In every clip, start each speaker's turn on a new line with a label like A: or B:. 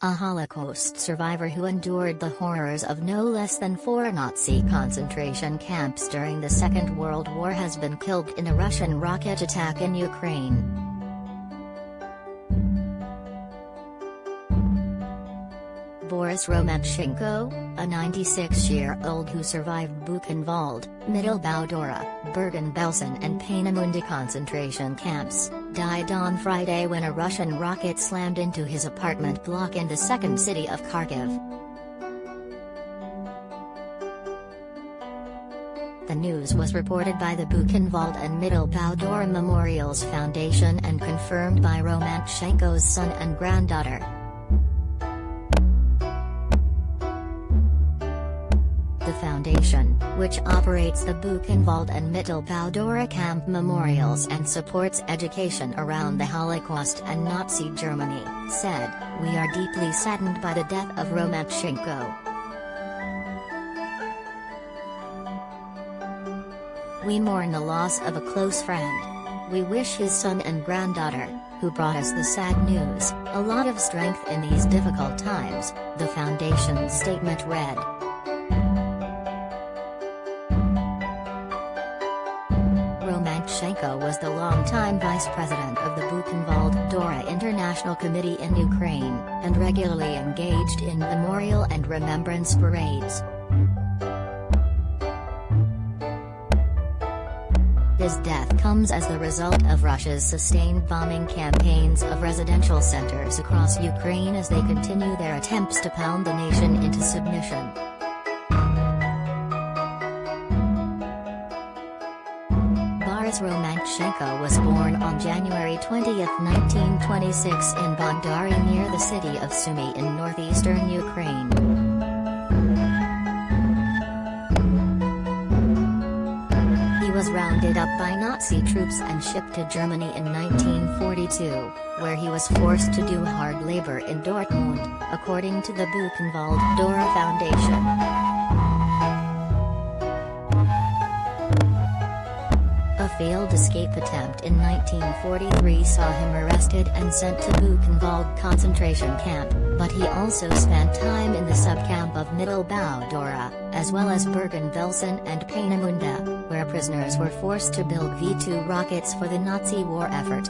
A: A Holocaust survivor who endured the horrors of no less than 4 Nazi concentration camps during the Second World War has been killed in a Russian rocket attack in Ukraine. Boris Romantschenko, a 96-year-old who survived Buchenwald, Mittelbau-Dora, Bergen-Belsen and Peenemünde concentration camps, died on Friday when a Russian rocket slammed into his apartment block in the second city of Kharkiv. The news was reported by the Buchenwald and Mittelbau-Dora Memorials Foundation and confirmed by Romantschenko's son and granddaughter. The foundation, which operates the Buchenwald and Mittelbau-Dora camp memorials and supports education around the Holocaust and Nazi Germany, said, "We are deeply saddened by the death of Romantschenko. We mourn the loss of a close friend. We wish his son and granddaughter, who brought us the sad news, a lot of strength in these difficult times," the foundation's statement read. Romantschenko was the longtime vice president of the Buchenwald-Dora International Committee in Ukraine, and regularly engaged in memorial and remembrance parades. His death comes as the result of Russia's sustained bombing campaigns of residential centers across Ukraine as they continue their attempts to pound the nation into submission. Boris Romantschenko was born on January 20, 1926 in Bondari near the city of Sumy in northeastern Ukraine. He was rounded up by Nazi troops and shipped to Germany in 1942, where he was forced to do hard labor in Dortmund, according to the Buchenwald-Dora Foundation. A failed escape attempt in 1943 saw him arrested and sent to Buchenwald concentration camp, but he also spent time in the subcamp of Mittelbau-Dora, as well as Bergen-Belsen and Peenemünde, where prisoners were forced to build V-2 rockets for the Nazi war effort.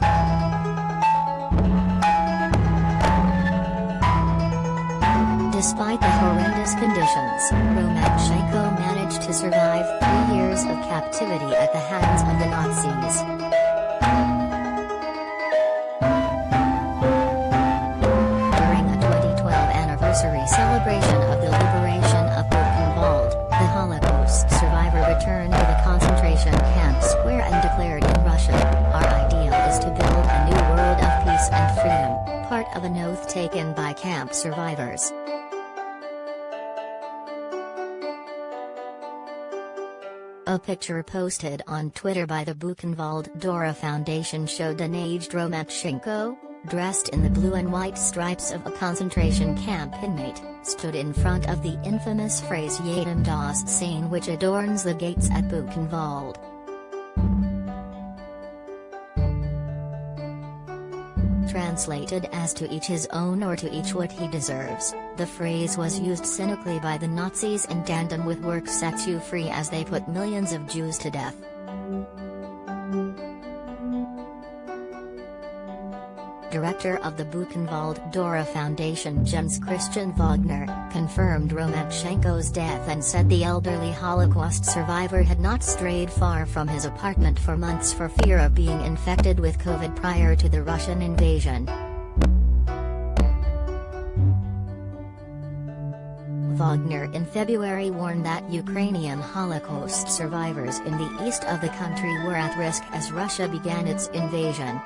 A: Despite the horrendous conditions, Romantschenko managed to survive 3 years of captivity at the hands of the Nazis. During the 2012 anniversary celebration of the liberation of Buchenwald, the Holocaust survivor returned to the concentration camp square and declared in Russian, "Our ideal is to build a new world of peace and freedom," part of an oath taken by camp survivors. A picture posted on Twitter by the Buchenwald-Dora Foundation showed an aged Romantschenko, dressed in the blue and white stripes of a concentration camp inmate, stood in front of the infamous phrase "Jedem das Sein," which adorns the gates at Buchenwald. Translated as "to each his own" or "to each what he deserves," the phrase was used cynically by the Nazis in tandem with "work sets you free" as they put millions of Jews to death. Director of the Buchenwald-Dora Foundation Jens Christian Wagner, confirmed Romantschenko's death and said the elderly Holocaust survivor had not strayed far from his apartment for months for fear of being infected with COVID prior to the Russian invasion. Wagner in February warned that Ukrainian Holocaust survivors in the east of the country were at risk as Russia began its invasion.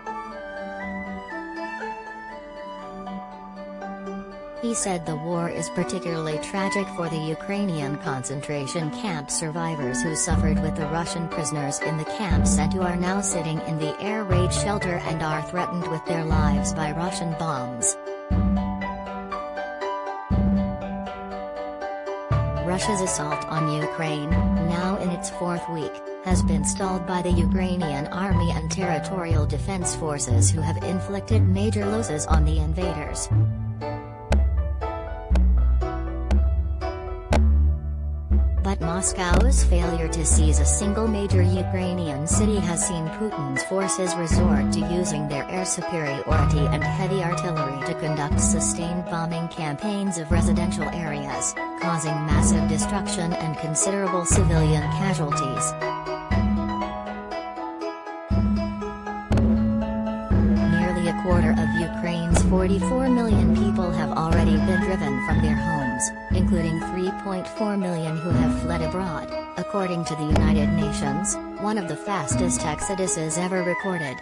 A: He said the war is particularly tragic for the Ukrainian concentration camp survivors who suffered with the Russian prisoners in the camps and who are now sitting in the air raid shelter and are threatened with their lives by Russian bombs. Russia's assault on Ukraine, now in its 4th week, has been stalled by the Ukrainian army and territorial defense forces who have inflicted major losses on the invaders. Moscow's failure to seize a single major Ukrainian city has seen Putin's forces resort to using their air superiority and heavy artillery to conduct sustained bombing campaigns of residential areas, causing massive destruction and considerable civilian casualties. Nearly a quarter of Ukraine's 44 million people have already been driven from their homes, including 3.4 million who have fled abroad, according to the United Nations, one of the fastest exoduses ever recorded.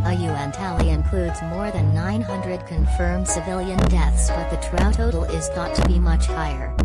A: A UN tally includes more than 900 confirmed civilian deaths, but the total is thought to be much higher.